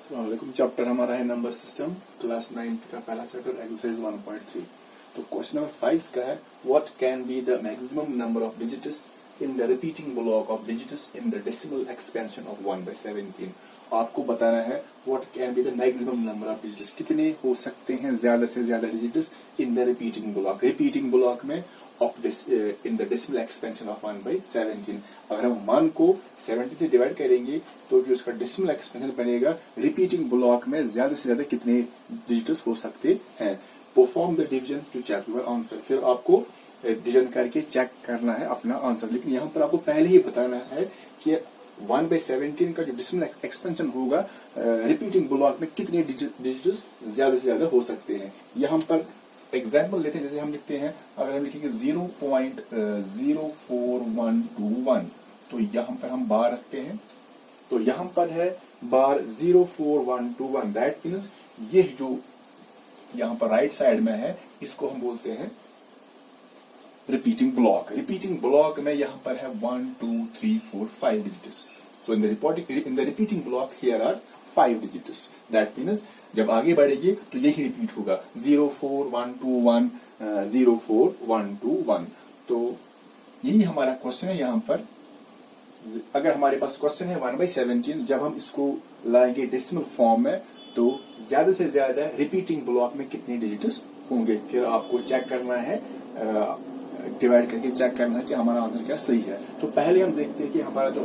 वालेकुम। चैप्टर हमारा है नंबर सिस्टम, क्लास 9th का पहला चैप्टर एक्सरसाइज 1.3। तो क्वेश्चन नंबर 5 का है what can be the maximum number of digits in the repeating block of digits in the decimal expansion of 1/17। आपको बताना है what can be the maximum number of digits, कितने हो सकते हैं ज्यादा से ज्यादा digits in the repeating block, repeating block में of in the decimal expansion of 1/17। अगर हम 1 को 70 से डिवाइड करेंगे तो जो उसका डेसिमल एक्सपेंशन बनेगा रिपीटिंग ब्लॉक में ज्यादा से ज्यादा कितने डिजिट्स हो सकते हैं। Perform the division to check your answer. फिर आपको डिवीजन करके चेक करना है अपना आंसर, लेकिन यहाँ पर आपको पहले ही बताना है कि 1/17 का जो डेसिमल एक्सपेंशन होगा रिपीटिंग ब्लॉक में कितने डिजिट्स ज्यादा से ज्यादा हो सकते हैं। यहाँ पर एग्जाम्पल लेते हैं, जैसे हम लिखते हैं, अगर हम लिखेंगे 0.04121 तो यहाँ पर हम बार रखते हैं, तो यहाँ पर है बार 04121। दैट मीन्स ये जो यहाँ पर राइट साइड में है इसको हम बोलते हैं रिपीटिंग ब्लॉक। रिपीटिंग ब्लॉक में यहाँ पर है 1 2 3 4 5 digits. So in the repeating block here are 5 digits. That means जब आगे बढ़ेगी तो यही रिपीट होगा 04121 04121। तो यही हमारा क्वेश्चन है। यहाँ पर अगर हमारे पास क्वेश्चन है 1/17, जब हम इसको लाएंगे डेसिमल फॉर्म में तो ज्यादा से ज्यादा रिपीटिंग ब्लॉक में कितने डिजिट्स होंगे। फिर आपको चेक करना है, डिवाइड करके चेक करना है कि हमारा आंसर क्या सही है। तो पहले हम देखते हैं कि हमारा जो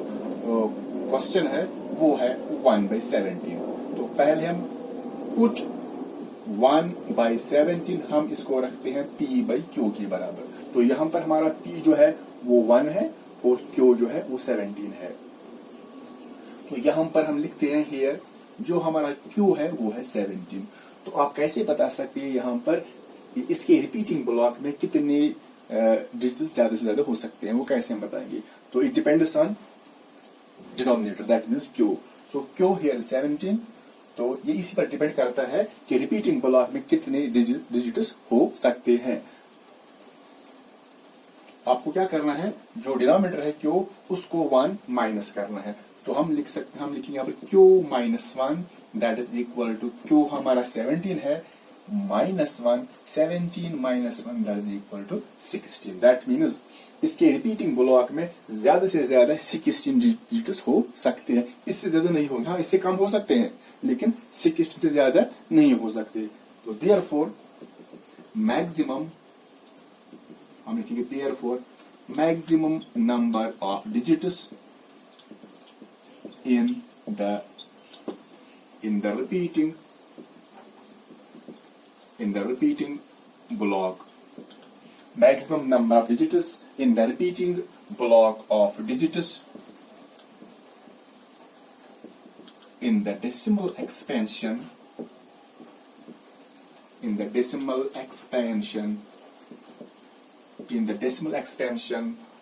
क्वेश्चन है वो है 1/17। तो पहले हम पुट 1/17 हम इसको रखते हैं p/q के बराबर। तो यहाँ पर हमारा p जो है वो 1 है और q जो है वो 17 है। तो यहाँ पर हम लिखते हैं हियर जो हमारा q है वो है 17। तो आप कैसे बता सकते हैं यहाँ पर इसके रिपीटिंग ब्लॉक में कितने डिजिट्स ज्यादा से ज्यादा हो सकते हैं, वो कैसे हम बताएंगे। तो it depends on denominator, that means q। So q here 17। तो ये इसी पर डिपेंड करता है कि रिपीटिंग ब्लॉक में कितने डिजिट्स हो सकते हैं। आपको क्या करना है, जो डिनोमिनेटर है q उसको 1 माइनस करना है। तो हम लिखेंगे यहाँ पर q-1 that is equal to q हमारा 17 है -1 17 -1 that is equal to 16। That means इसके रिपीटिंग ब्लॉक में ज्यादा से ज्यादा 16 डिजिट्स हो सकते हैं। इससे ज्यादा नहीं होंगे, हाँ इससे कम हो सकते हैं लेकिन 16 से ज्यादा नहीं हो सकते। तो देयरफॉर मैक्सिमम हम लिखेंगे therefore maximum number of digits in the repeating block, maximum number of digits in the repeating block of digits in the decimal expansion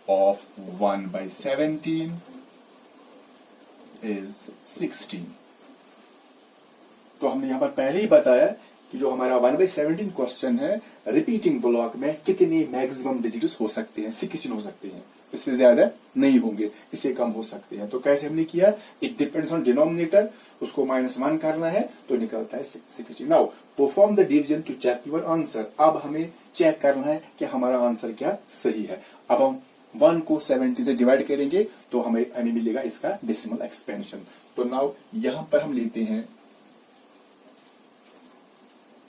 of 1/17 is 16। तो हमने यहाँ पर पहले ही बताया कि जो हमारा 1/17 क्वेश्चन है रिपीटिंग ब्लॉक में कितने मैक्सिमम डिजिट्स हो सकते हैं, 16 हो सकते हैं। इससे ज्यादा नहीं होंगे, इससे कम हो सकते हैं। तो कैसे हमने किया, इट डिपेंड्स ऑन डिनोमिनेटर, उसको -1 करना है तो निकलता है 16। Now perform the division to check your answer. अब हमें चेक करना है कि हमारा आंसर क्या सही है। अब हम 1 को 70 से डिवाइड करेंगे तो हमें मिलेगा इसका डेसिमल एक्सपेंशन। तो नाउ यहां पर हम लेते हैं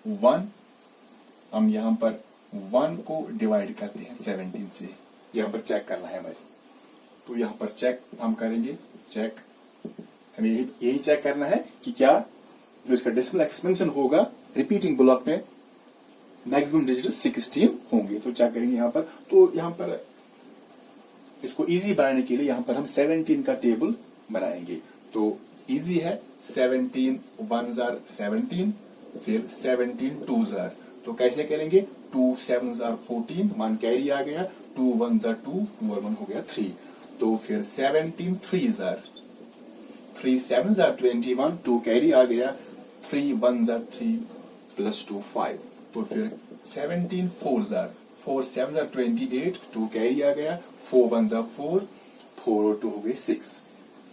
1, हम यहां पर 1 को डिवाइड करते हैं 17 से, यहां पर चेक करना है हमें। तो यहां पर चेक हम करेंगे, चेक हमें यही चेक करना है कि क्या जो इसका डेसिमल एक्सपेंशन होगा रिपीटिंग ब्लॉक में मैक्सिमम डिजिट 16 होंगे। तो चेक करेंगे यहां पर। तो यहां पर इसको इजी बनाने के लिए यहां पर हम 17 का टेबल बनाएंगे। तो इजी है, 17 1s are 17, फिर 17 2s are। तो कैसे करेंगे, 2 7s are 14, 1 कैरी आ गया, 2 1s are 2, 2 और 1 हो गया 3। तो फिर 17 3s are 3 7s are 21, 2 carry आ गया, 3 1s are 3 प्लस 2 5। तो फिर 17 4s are 4 7s are 28, 2 carry आ गया, 4 1s are 4, 4 और 2 हो गए 6।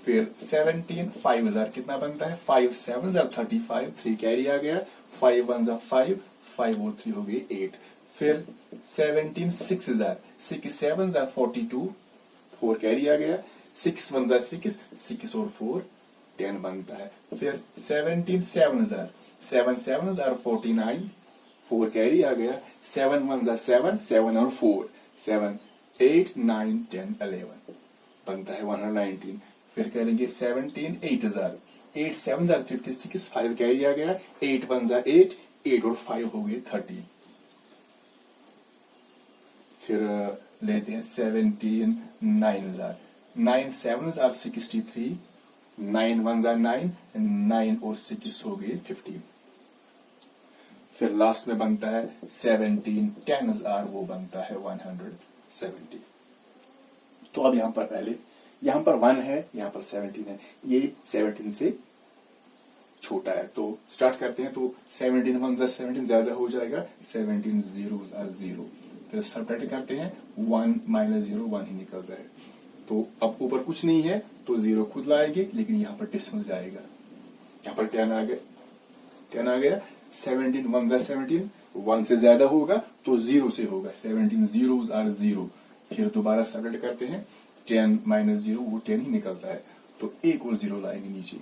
फिर 17 5 हजार कितना बनता है 5 7 हजार 35 3 कैरी आ गया 5 1 जा 5 5 और 3 हो गई 8 फिर 17 6 हजार 6 7 जा 42 4 कैरी आ गया 6 1 जा 6 6 और 4 10 बनता है फिर 17 7 हजार 7 7 हजार 49 4 कैरी आ गया 7 1 जा 7 7 और 4 7 8 9 10 11 बनता है 119 फिर करेंगे 17 8 हजार 8 7 हजार 56 5 कैरी आ गया 8 1 जा 8 8 और 5 हो गए 30 फिर लेते हैं 17 9 हजार 9 7 हजार 63 9 1 जा 9 9 और 6 हो गए 15 फिर लास्ट में बनता है 17 10 हजार वो बनता है 170 तो अब यहां पर पहले यहां पर 1 है यहां पर 17 है ये 17 से छोटा है तो स्टार्ट करते हैं तो 17 1 जा 17 ज्यादा हो जाएगा 17 zeros are 0 फिर सब्ट्रैक्ट करते हैं 1 माइनस 0 1 ही निकलता है तो अब ऊपर कुछ नहीं है तो 0 खुद लाएंगे लेकिन यहाँ पर डेसिमल जाएगा यहाँ पर 10 आ गया 17 1 जा 17 1 से ज्यादा होगा तो 0 से होगा 17 zeros are 0 फिर दोबारा सब्ट्रैक्ट करते हैं 10 माइनस 0 वो 10 ही निकलता है तो एक और 0 लाएंगे नीचे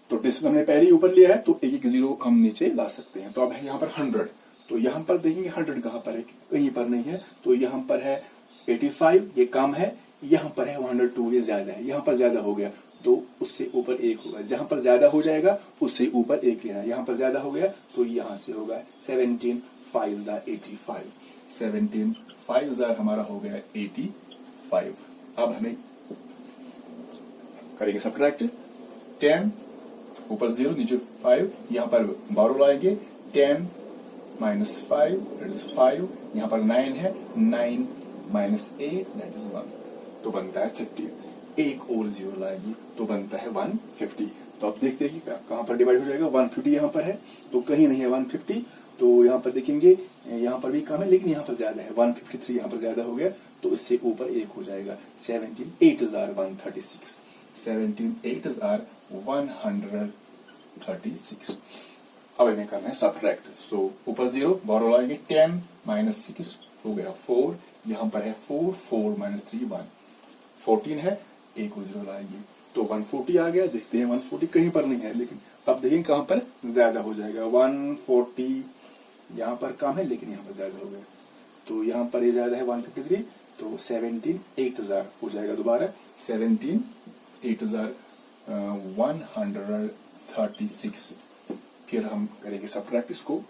तो डेसिमल हमने पहले ही ऊपर लिया है तो एक एक 0 हम नीचे ला सकते हैं तो अब है यहाँ पर 100 तो यहाँ पर देखेंगे 100 कहाँ पर है कहीं पर नहीं है तो यहाँ पर है 85 ये कम है यहाँ पर है 102 ये ज्यादा है यहाँ पर ज्यादा हो गया तो उससे ऊपर एक होगा जहां पर ज्यादा हो जाएगा उससे ऊपर एक लेना यहाँ पर ज्यादा हो गया तो यहाँ से होगा 17 5 जा 85 17 5 हजार हमारा हो गया 85 अब हमें करेंगे सब्ट्रैक्ट 10 ऊपर 0 नीचे 5 यहाँ पर 12 लाएंगे 10 माइनस 5 दैट इज 5 यहाँ पर 9 है 9 माइनस 8 दैट इज 1 तो बनता है 50 एक और 0 लाएंगे तो बनता है 150 तो आप देखते हैं कि कहाँ पर डिवाइड हो जाएगा 150 यहाँ पर है तो कहीं नहीं है 150 तो यहाँ पर देखेंगे यहाँ पर भी कम है लेकिन यहाँ पर ज्यादा है 153 यहाँ पर ज्यादा हो गया तो इससे ऊपर एक हो जाएगा 17 8 हजार 136 17 8 हजार 136 अब हमें करना है सब्ट्रैक्ट सो ऊपर 0 बारो लाएंगे 10 माइनस 6 हो गया 4 यहाँ पर है 4 4 माइनस 3 1 14 है एक और 0 लाएंगे तो 140 आ गया देखते हैं 140 कहीं पर नहीं है लेकिन अब देखेंगे कहां पर ज्यादा हो जाएगा 140 यहाँ पर कम है लेकिन यहाँ पर ज्यादा हो गया तो यहाँ पर ये ज्यादा है 153 तो 17 8 हजार हो जाएगा दोबारा 17 8 हजार 136 फिर हम करेंगे सब्ट्रैक्ट इसको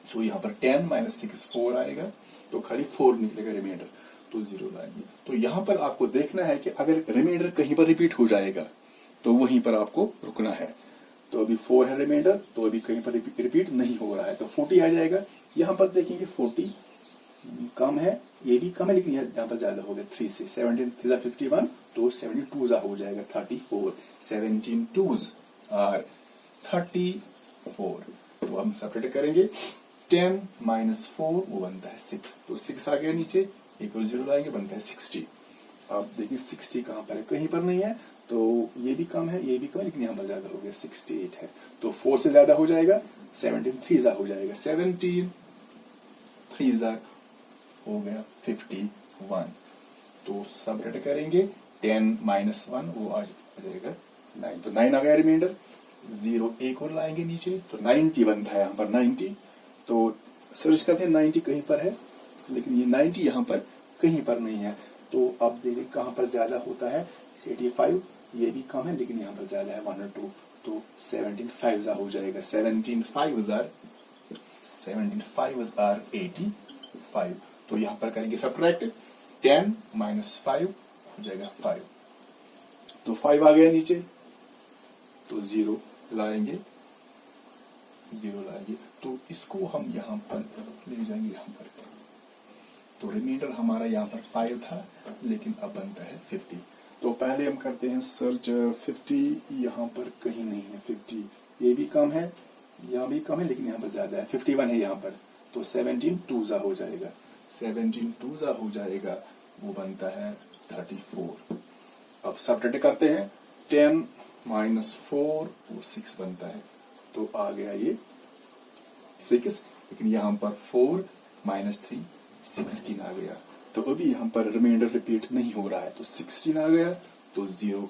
सो यहाँ पर 10 माइनस 6 4 आएगा तो खाली 4 निकलेगा रिमाइंडर तो 0 लाएंगे तो यहाँ पर आपको देखना है कि अगर रिमाइंडर कहीं पर रिपीट हो जाएगा तो वहीं पर आपको रुकना है तो अभी 4 है रिमाइंडर तो अभी कहीं पर रिपीट नहीं हो रहा है तो 40 आ जाएगा यहाँ पर देखेंगे 40 कम है ये भी कम है लेकिन यहाँ पर ज्यादा हो गया 3 से 17 51 तो 72 हो जाएगा 34 17 2s आर 34 तो हम सब्ट्रैक्ट करेंगे 10 माइनस 4 वो बनता है 6 तो 6 आ गया नीचे एक और 0 लाएंगे बनता है 60 अब देखिए 60 कहाँ पर है कहीं पर नहीं है तो ये भी कम है ये भी कम है लेकिन यहाँ पर ज्यादा हो गया 68 है तो 4 से ज्यादा हो जाएगा 17 3 हो जाएगा 17 3 हो गया 51 तो सब्ट्रैक्ट करेंगे 10 माइनस 1 वो आ जाएगा 9 तो 9 आ गया रिमाइंडर 0 एक और लाएंगे नीचे तो 90 बनता है यहाँ पर 90 तो सर्च करते हैं 90 कहीं पर है लेकिन ये 90 यहाँ पर कहीं पर नहीं है तो अब देखिए कहाँ पर ज्यादा होता है 85 ये भी कम है लेकिन यहाँ पर ज्यादा है 102 तो 17 5 हो जाएगा 17 5 हजार 85 तो यहाँ पर करेंगे सब्ट्रैक्ट 10 माइनस 5 हो जाएगा 5 तो 5 आ गया नीचे तो 0 लाएंगे तो इसको हम यहाँ पर ले जाएंगे यहाँ पर तो रिमाइंडर हमारा यहाँ पर 5 था लेकिन अब बनता है 50 तो पहले हम करते हैं सर्च 50 यहाँ पर कहीं नहीं है 50 ये भी कम है यहाँ भी कम है लेकिन यहाँ पर ज्यादा है 51 है यहाँ पर तो 17 2 हो जाएगा 17 2 हो जाएगा वो बनता है 34 अब सब्ट्रैक्ट करते हैं 10 माइनस 4 वो 6 बनता है, तो आ गया ये 6, लेकिन यहाँ पर 4 माइनस 3 16 आ गया। तो अभी यहाँ पर रिमाइंडर रिपीट नहीं हो रहा है, तो 16 आ गया, तो 0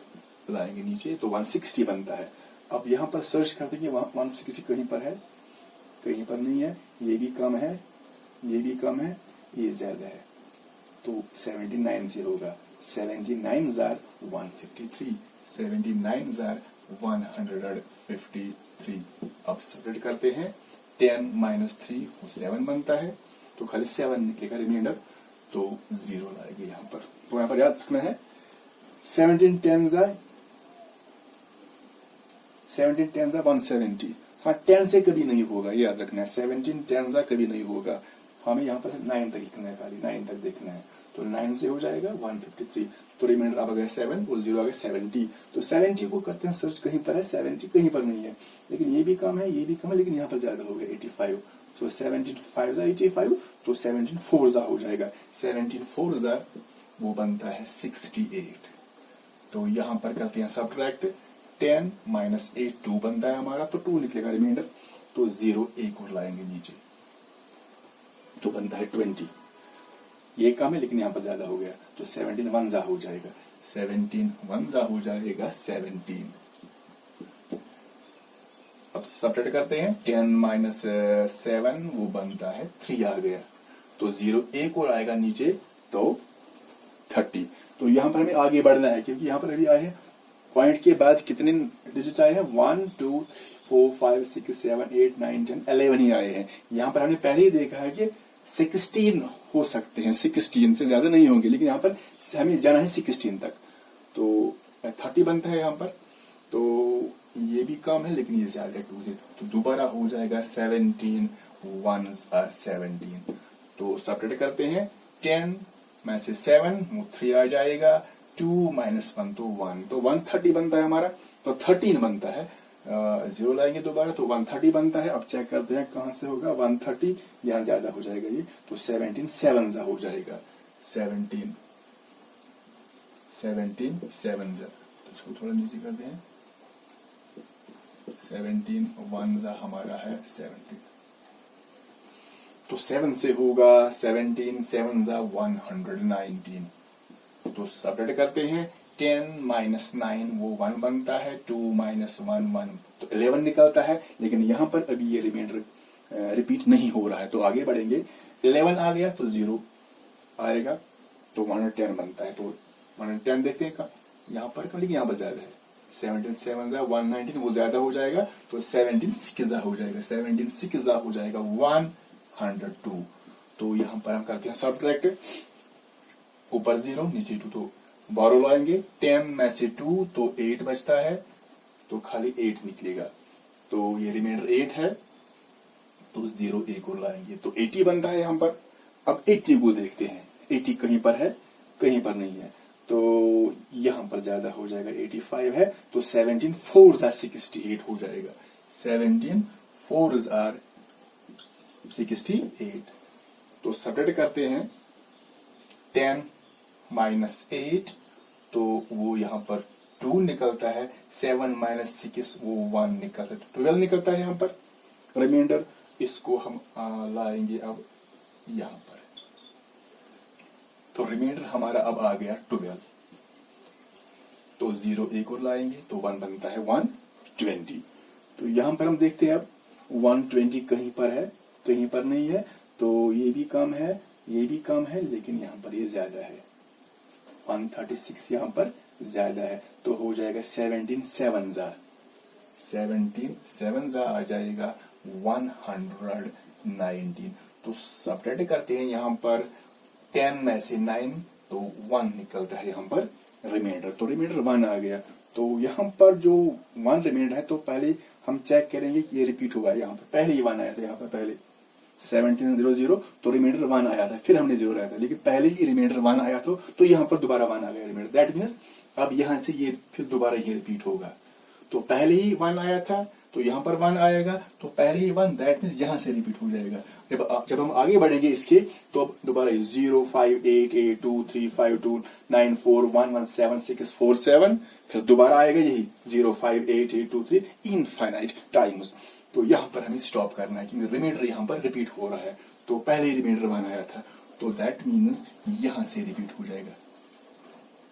लाएंगे नीचे, तो 160 बनता है। अब यहाँ पर सर्च करते हैं 160 कहीं पर है, कहीं पर नहीं है, ये भी कम है, ये भी कम है, ये ज्यादा है, तो 79 से होगा। 79 जार 153, 79 जार 153। अब सब्ट्रैक्ट करते हैं, 10 माइनस 3 वो 7 बनता है, तो खाली 7 निकलेगा रिमाइंडर, तो 0 लाएंगे यहाँ पर। तो यहाँ पर याद रखना है 17 10 जार 170। हाँ 10 से कभी नहीं होगा, ये याद रखना है। 17 10 जार कभी नहीं होगा, हमें यहाँ पर 9 तक लिखना है, खाली 9 तक देखना है, तो 9 से हो जाएगा 153। तो रिमाइंडर आ गया 7 और 0 आ गया 70। तो 70 को करते हैं सर्च, कहीं पर है 70, कहीं पर नहीं है, लेकिन ये भी कम है, ये भी कम है, लेकिन यहाँ पर ज्यादा हो गया 85। तो 17 5 जार 85, तो 17 4 जार हो जाएगा। 17 4 जार वो बनता है 68। तो यहाँ पर करते हैं सब्ट्रैक्ट, 10 माइनस 8 2 बनता है हमारा, तो 2 निकलेगा रिमाइंडर, तो 0 1 और लाएंगे नीचे, तो बनता है 20। ये कम है लेकिन यहाँ पर ज्यादा हो गया, तो 17 1 जा हो जाएगा, 17 1 जा हो जाएगा 17। अब सब्ट्रैक्ट करते हैं, 10 माइनस 7 वो बनता है 3 आ गया, तो 0 1 और आएगा नीचे, तो 30। तो यहाँ पर हमें आगे बढ़ना है, क्योंकि यहाँ पर अभी आए हैं पॉइंट के बाद कितने डिजिट आए हैं, 1 2 4 5 6 7 8 9 10 11 ही आए हैं। यहाँ पर हमने पहले ही देखा है कि 16 हो सकते हैं, 16 से ज्यादा नहीं होंगे, लेकिन यहाँ पर हमें जाना है 16 तक, तो 30 बनता है यहाँ पर। तो ये भी कम है लेकिन ये ज्यादा है 2 से, तो दोबारा हो जाएगा 17 1s are 17। तो सब्ट्रैक्ट करते हैं, 10 में से 7 वो 3 आ जाएगा, 2 माइनस 1 तो 1, तो 130 बनता है हमारा, तो 13 बनता है। 0 लाएंगे दोबारा, तो 130 बनता है। अब चेक करते हैं कहां से होगा, 130 यहाँ ज्यादा हो जाएगा ये, तो 17 7 हो जाएगा, 17 7 तो इसको थोड़ा नीचे करते हैं, 17 1 हमारा है 17, तो 7 से होगा 17 7 119। तो सब्ट्रैक्ट करते हैं, 10 माइनस 9 वो 1 बनता है, 2 माइनस 1 1, तो 11 निकलता है, लेकिन यहाँ पर अभी ये रिमाइंडर रिपीट नहीं हो रहा है, तो आगे बढ़ेंगे। 11 आ गया तो 0 आएगा, तो 110 बनता है, तो 110 देखते हैं यहाँ पर, लेकिन यहाँ पर ज्यादा है, 17 7 119 वो ज्यादा हो जाएगा, तो 17 6 हो जाएगा, 17 6 हो जाएगा 102। तो यहाँ पर हम करते हैं सब्ट्रैक्ट, ऊपर 0 नीचे 2, तो 12 लाएंगे, 10 में से 2 तो 8 बचता है, तो खाली 8 निकलेगा, तो ये रिमाइंडर 8 है, तो 0 1 और लाएंगे, तो 80 बनता है यहाँ पर। अब 80 को देखते हैं, 80 कहीं पर है, कहीं पर नहीं है, तो यहाँ पर ज्यादा हो जाएगा, 85 है, तो 17 4s are 68 हो जाएगा, 17 4s are 68। तो सब्ट्रैक्ट करते हैं, 10 माइनस 8 तो वो यहाँ पर 2 निकलता है, 7 माइनस 6 वो 1 निकलता है, तो 12 निकलता है यहाँ पर रिमाइंडर। इसको हम लाएंगे अब यहाँ पर, तो रिमाइंडर हमारा अब आ गया 12, तो 0 1 और लाएंगे, तो 1 बनता है 120। तो यहाँ पर हम देखते हैं अब 120 कहीं पर है, कहीं पर नहीं है, तो ये भी कम है, ये भी कम है, लेकिन यहाँ पर ये ज्यादा है, 136 यहाँ पर ज्यादा है, तो हो जाएगा 17 7 आ जाएगा 119। तो सब्ट्रैक्ट करते हैं यहाँ पर, 10 में से 9 तो 1 निकलता है यहाँ पर रिमाइंडर, तो रिमाइंडर 1 आ गया। तो यहाँ पर जो 1 रिमाइंडर है, तो पहले हम चेक करेंगे कि ये रिपीट होगा, यहाँ पर पहले ही 1 आया था, यहाँ पर पहले 17 0 0 तो रिमाइंडर 1 आया था, फिर हमने 0 आया था, लेकिन पहले ही रिमाइंडर 1 आया तो यहाँ पर दोबारा 1 आ गया रिमाइंडर, दैट मीन्स अब यहाँ से ये फिर दोबारा ये रिपीट होगा। तो पहले ही 1 आया था, तो यहाँ पर 1 आएगा, तो पहले ही 1, दैट मीन्स यहाँ से रिपीट हो जाएगा। जब हम आगे बढ़ेंगे इसके, तो अब दोबारा 0 5 8 8 2 3 5 2 9 4 1 1 7 6 4 7, फिर दोबारा आएगा यही 0 5 8 8 2 3 इनफाइनाइट टाइम्स। तो यहाँ पर हमें स्टॉप करना है क्योंकि रिमाइंडर यहाँ पर रिपीट हो रहा है, तो पहले ही रिमाइंडर 1 आया था, तो दैट मीन्स यहाँ से रिपीट हो जाएगा।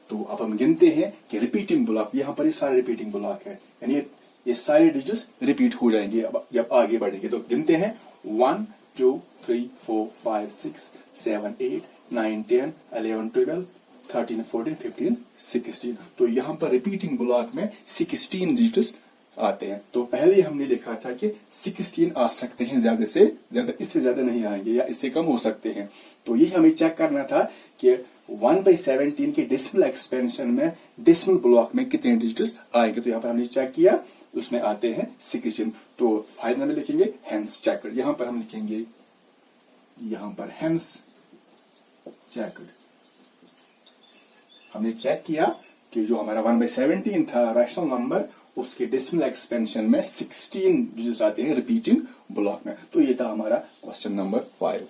तो अब हम गिनते हैं कि रिपीटिंग ब्लॉक, यहाँ पर ये सारे रिपीटिंग ब्लॉक है, यानी ये सारे डिजिट्स रिपीट हो जाएंगे अब जब आगे बढ़ेंगे। तो गिनते हैं 1 2 3 4 5 6 7 8 9 10 11 12 13 14 15 16। तो यहाँ पर रिपीटिंग ब्लॉक में 16 डिजिट्स आते हैं। तो पहले हमने लिखा था कि 16 आ सकते हैं, ज्यादा से ज्यादा, इससे ज्यादा नहीं आएंगे या इससे कम हो सकते हैं। तो यही हमें चेक करना था कि 1/17 के डेसिमल एक्सपेंशन में डेसिमल ब्लॉक में कितने डिजिट्स आएंगे। तो यहाँ पर हमने चेक किया, उसमें आते हैं 16। तो फाइनल में लिखेंगे हेंस चेकर्ड, यहाँ पर हम लिखेंगे यहाँ पर हेंस चेकर्ड। हमने चेक किया कि जो हमारा 1/17 था रैशनल नंबर, उसके डेसिमल एक्सपेंशन में 16 डिजिट्स आते हैं रिपीटिंग ब्लॉक में। तो ये था हमारा क्वेश्चन नंबर 5।